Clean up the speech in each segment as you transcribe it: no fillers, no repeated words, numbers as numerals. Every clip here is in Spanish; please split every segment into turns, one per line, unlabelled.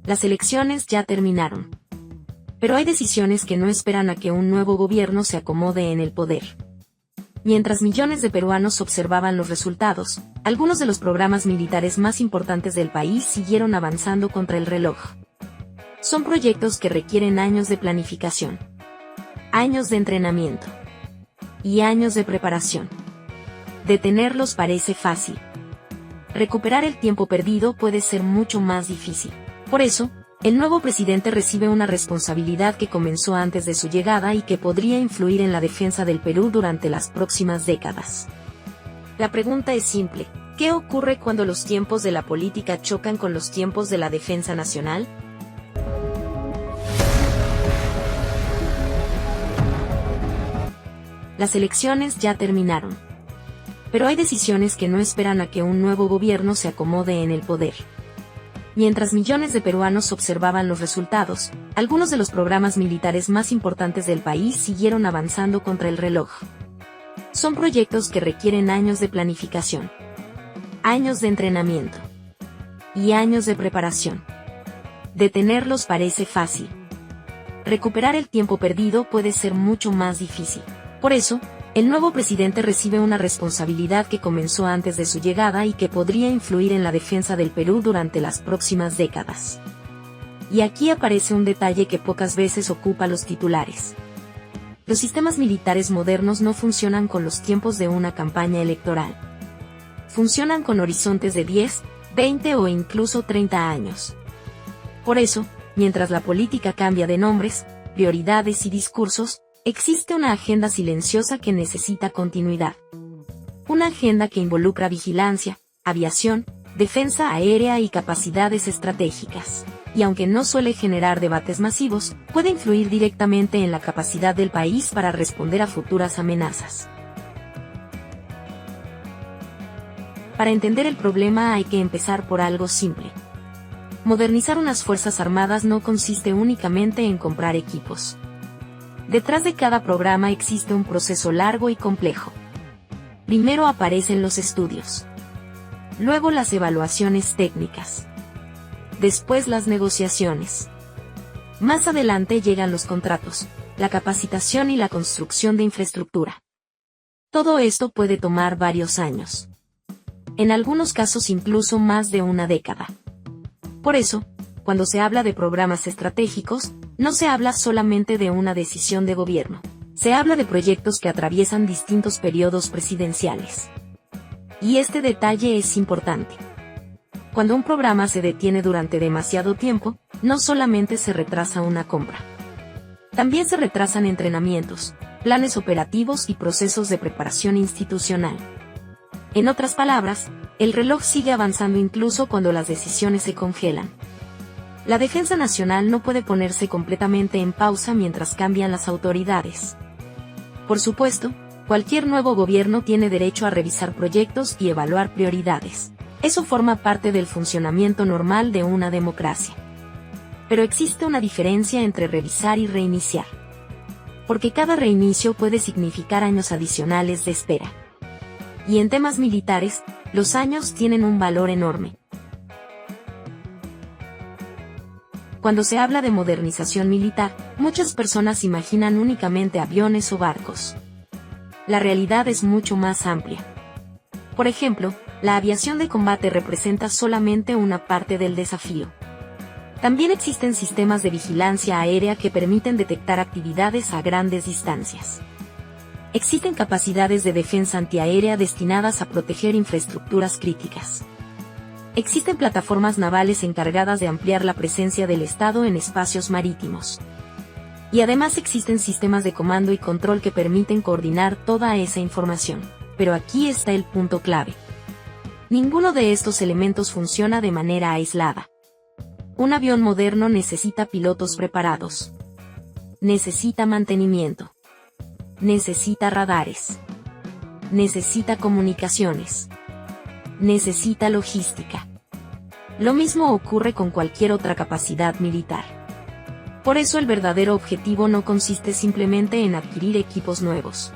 Las elecciones ya terminaron. Pero hay decisiones que no esperan a que un nuevo gobierno se acomode en el poder. Mientras millones de peruanos observaban los resultados, algunos de los programas militares más importantes del país siguieron avanzando contra el reloj. Son proyectos que requieren años de planificación, años de entrenamiento y años de preparación. Detenerlos parece fácil. Recuperar el tiempo perdido puede ser mucho más difícil. Por eso, el nuevo presidente recibe una responsabilidad que comenzó antes de su llegada y que podría influir en la defensa del Perú durante las próximas décadas. La pregunta es simple: ¿qué ocurre cuando los tiempos de la política chocan con los tiempos de la defensa nacional? Las elecciones ya terminaron. Pero hay decisiones que no esperan a que un nuevo gobierno se acomode en el poder. Mientras millones de peruanos observaban los resultados, algunos de los programas militares más importantes del país siguieron avanzando contra el reloj. Son proyectos que requieren años de planificación, años de entrenamiento y años de preparación. Detenerlos parece fácil. Recuperar el tiempo perdido puede ser mucho más difícil. Por eso, el nuevo presidente recibe una responsabilidad que comenzó antes de su llegada y que podría influir en la defensa del Perú durante las próximas décadas. Y aquí aparece un detalle que pocas veces ocupa los titulares. Los sistemas militares modernos no funcionan con los tiempos de una campaña electoral. Funcionan con horizontes de 10, 20 o incluso 30 años. Por eso, mientras la política cambia de nombres, prioridades y discursos, existe una agenda silenciosa que necesita continuidad. Una agenda que involucra vigilancia, aviación, defensa aérea y capacidades estratégicas. Y aunque no suele generar debates masivos, puede influir directamente en la capacidad del país para responder a futuras amenazas. Para entender el problema hay que empezar por algo simple. Modernizar unas fuerzas armadas no consiste únicamente en comprar equipos. Detrás de cada programa existe un proceso largo y complejo. Primero aparecen los estudios. Luego las evaluaciones técnicas. Después las negociaciones. Más adelante llegan los contratos, la capacitación y la construcción de infraestructura. Todo esto puede tomar varios años. En algunos casos incluso más de una década. Por eso, cuando se habla de programas estratégicos, no se habla solamente de una decisión de gobierno. Se habla de proyectos que atraviesan distintos periodos presidenciales. Y este detalle es importante. Cuando un programa se detiene durante demasiado tiempo, no solamente se retrasa una compra. También se retrasan entrenamientos, planes operativos y procesos de preparación institucional. En otras palabras, el reloj sigue avanzando incluso cuando las decisiones se congelan. La defensa nacional no puede ponerse completamente en pausa mientras cambian las autoridades. Por supuesto, cualquier nuevo gobierno tiene derecho a revisar proyectos y evaluar prioridades. Eso forma parte del funcionamiento normal de una democracia. Pero existe una diferencia entre revisar y reiniciar. Porque cada reinicio puede significar años adicionales de espera. Y en temas militares, los años tienen un valor enorme. Cuando se habla de modernización militar, muchas personas imaginan únicamente aviones o barcos. La realidad es mucho más amplia. Por ejemplo, la aviación de combate representa solamente una parte del desafío. También existen sistemas de vigilancia aérea que permiten detectar actividades a grandes distancias. Existen capacidades de defensa antiaérea destinadas a proteger infraestructuras críticas. Existen plataformas navales encargadas de ampliar la presencia del Estado en espacios marítimos. Y además existen sistemas de comando y control que permiten coordinar toda esa información. Pero aquí está el punto clave. Ninguno de estos elementos funciona de manera aislada. Un avión moderno necesita pilotos preparados. Necesita mantenimiento. Necesita radares. Necesita comunicaciones. Necesita logística. Lo mismo ocurre con cualquier otra capacidad militar. Por eso el verdadero objetivo no consiste simplemente en adquirir equipos nuevos.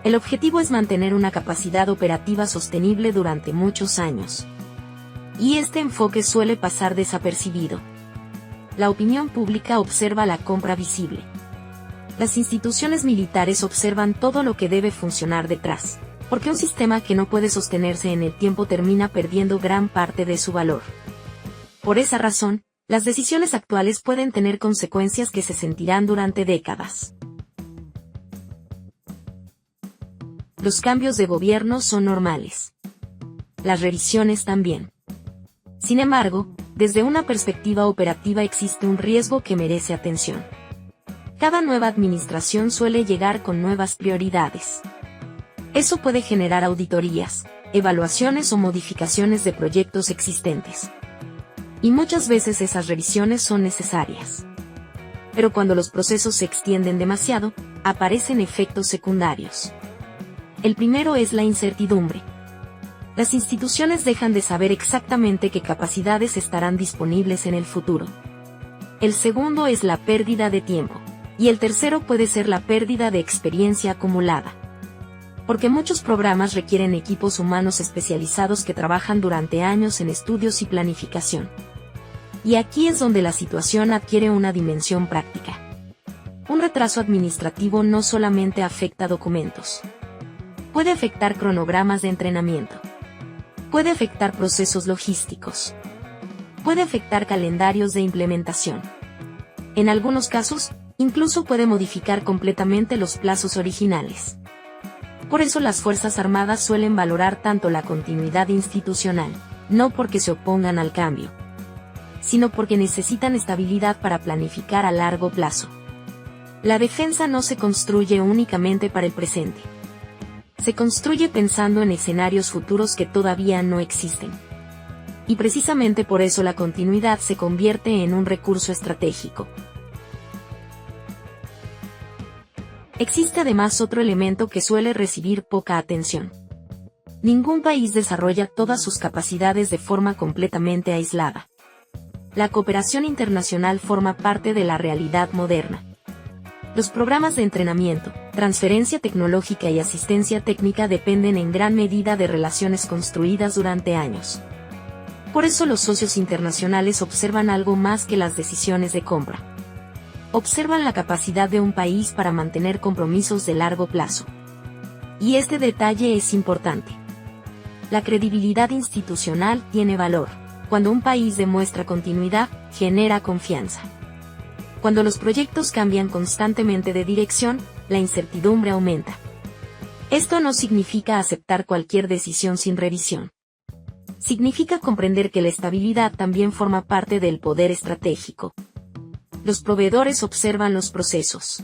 El objetivo es mantener una capacidad operativa sostenible durante muchos años. Y este enfoque suele pasar desapercibido. La opinión pública observa la compra visible. Las instituciones militares observan todo lo que debe funcionar detrás, porque un sistema que no puede sostenerse en el tiempo termina perdiendo gran parte de su valor. Por esa razón, las decisiones actuales pueden tener consecuencias que se sentirán durante décadas. Los cambios de gobierno son normales. Las revisiones también. Sin embargo, desde una perspectiva operativa existe un riesgo que merece atención. Cada nueva administración suele llegar con nuevas prioridades. Eso puede generar auditorías, evaluaciones o modificaciones de proyectos existentes. Y muchas veces esas revisiones son necesarias. Pero cuando los procesos se extienden demasiado, aparecen efectos secundarios. El primero es la incertidumbre. Las instituciones dejan de saber exactamente qué capacidades estarán disponibles en el futuro. El segundo es la pérdida de tiempo. Y el tercero puede ser la pérdida de experiencia acumulada. Porque muchos programas requieren equipos humanos especializados que trabajan durante años en estudios y planificación. Y aquí es donde la situación adquiere una dimensión práctica. Un retraso administrativo no solamente afecta documentos. Puede afectar cronogramas de entrenamiento. Puede afectar procesos logísticos. Puede afectar calendarios de implementación. En algunos casos, incluso puede modificar completamente los plazos originales. Por eso las Fuerzas Armadas suelen valorar tanto la continuidad institucional, no porque se opongan al cambio, sino porque necesitan estabilidad para planificar a largo plazo. La defensa no se construye únicamente para el presente. Se construye pensando en escenarios futuros que todavía no existen. Y precisamente por eso la continuidad se convierte en un recurso estratégico. Existe además otro elemento que suele recibir poca atención. Ningún país desarrolla todas sus capacidades de forma completamente aislada. La cooperación internacional forma parte de la realidad moderna. Los programas de entrenamiento, transferencia tecnológica y asistencia técnica dependen en gran medida de relaciones construidas durante años. Por eso los socios internacionales observan algo más que las decisiones de compra. Observan la capacidad de un país para mantener compromisos de largo plazo. Y este detalle es importante. La credibilidad institucional tiene valor. Cuando un país demuestra continuidad, genera confianza. Cuando los proyectos cambian constantemente de dirección, la incertidumbre aumenta. Esto no significa aceptar cualquier decisión sin revisión. Significa comprender que la estabilidad también forma parte del poder estratégico. Los proveedores observan los procesos.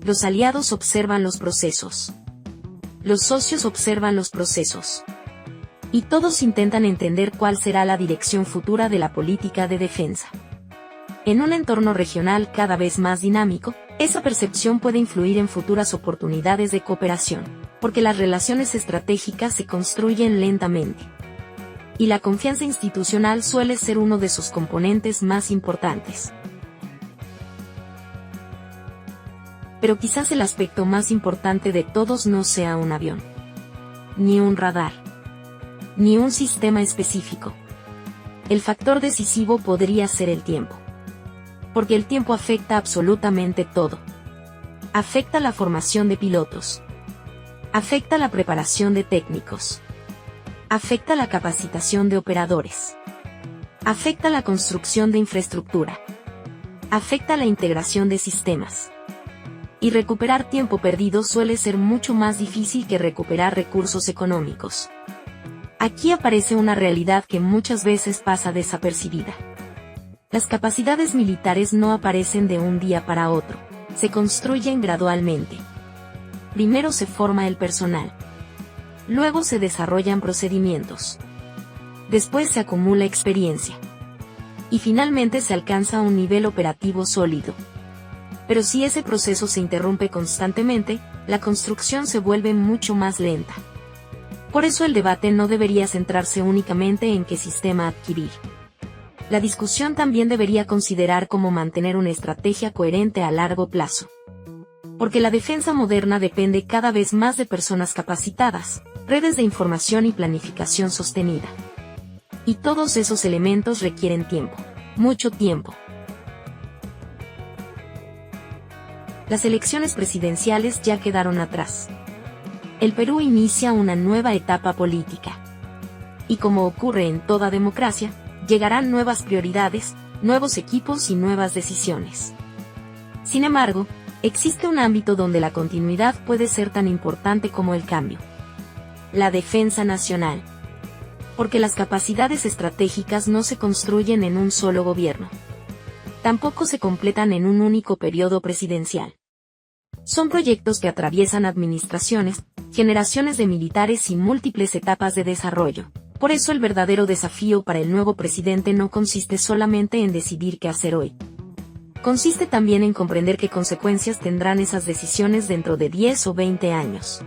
Los aliados observan los procesos. Los socios observan los procesos. Y todos intentan entender cuál será la dirección futura de la política de defensa. En un entorno regional cada vez más dinámico, esa percepción puede influir en futuras oportunidades de cooperación, porque las relaciones estratégicas se construyen lentamente. Y la confianza institucional suele ser uno de sus componentes más importantes. Pero quizás el aspecto más importante de todos no sea un avión, ni un radar, ni un sistema específico. El factor decisivo podría ser el tiempo. Porque el tiempo afecta absolutamente todo. Afecta la formación de pilotos. Afecta la preparación de técnicos. Afecta la capacitación de operadores. Afecta la construcción de infraestructura. Afecta la integración de sistemas. Y recuperar tiempo perdido suele ser mucho más difícil que recuperar recursos económicos. Aquí aparece una realidad que muchas veces pasa desapercibida. Las capacidades militares no aparecen de un día para otro, se construyen gradualmente. Primero se forma el personal. Luego se desarrollan procedimientos. Después se acumula experiencia. Y finalmente se alcanza un nivel operativo sólido. Pero si ese proceso se interrumpe constantemente, la construcción se vuelve mucho más lenta. Por eso el debate no debería centrarse únicamente en qué sistema adquirir. La discusión también debería considerar cómo mantener una estrategia coherente a largo plazo. Porque la defensa moderna depende cada vez más de personas capacitadas, redes de información y planificación sostenida. Y todos esos elementos requieren tiempo, mucho tiempo. Las elecciones presidenciales ya quedaron atrás. El Perú inicia una nueva etapa política. Y como ocurre en toda democracia, llegarán nuevas prioridades, nuevos equipos y nuevas decisiones. Sin embargo, existe un ámbito donde la continuidad puede ser tan importante como el cambio. La defensa nacional. Porque las capacidades estratégicas no se construyen en un solo gobierno. Tampoco se completan en un único periodo presidencial. Son proyectos que atraviesan administraciones, generaciones de militares y múltiples etapas de desarrollo. Por eso el verdadero desafío para el nuevo presidente no consiste solamente en decidir qué hacer hoy. Consiste también en comprender qué consecuencias tendrán esas decisiones dentro de 10 o 20 años.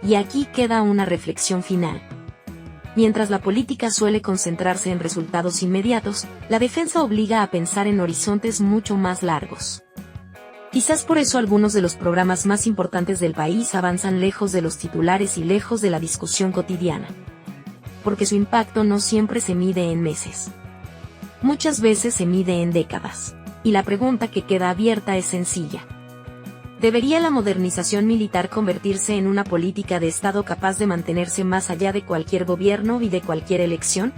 Y aquí queda una reflexión final. Mientras la política suele concentrarse en resultados inmediatos, la defensa obliga a pensar en horizontes mucho más largos. Quizás por eso algunos de los programas más importantes del país avanzan lejos de los titulares y lejos de la discusión cotidiana. Porque su impacto no siempre se mide en meses. Muchas veces se mide en décadas. Y la pregunta que queda abierta es sencilla. ¿Debería la modernización militar convertirse en una política de Estado capaz de mantenerse más allá de cualquier gobierno y de cualquier elección?